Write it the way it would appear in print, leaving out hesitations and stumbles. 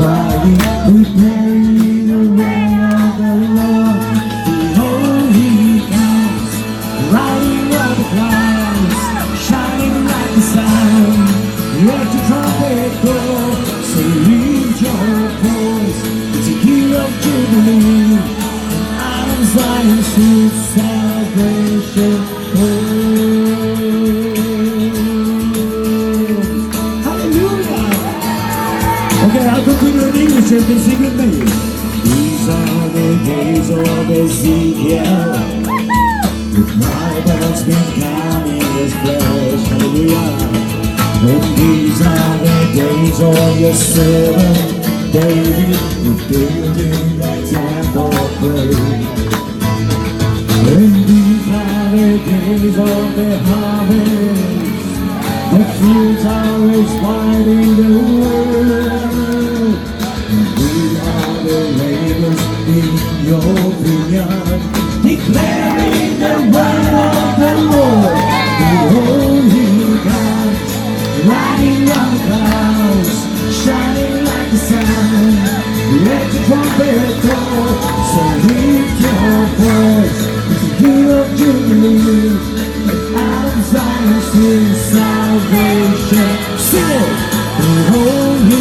riding, preparing the way of the Lord. Behold, he comes, riding on the clouds, shining like the sun. Let the trumpet go, so lift your voice. It's a year of jubilee, out of Zion sweet celebration. Oh, hallelujah! Okay, I'll continue in English. You can sing with me. These are the days of Ezekiel, with my bones becoming his flesh. Hallelujah! And these are the days of your servant David, who's building that temple of praise. And these are the days of the harvest, the fruits are always wide in the world. And we are the laborers in your vineyard, declaring the word of the Lord. Behold, he comes, riding on the clouds, shining like the sun. Let the trumpet blow, so lift your voice. It's a year of jubilee, and out of Zion sing salvation. Sing it! Behold, he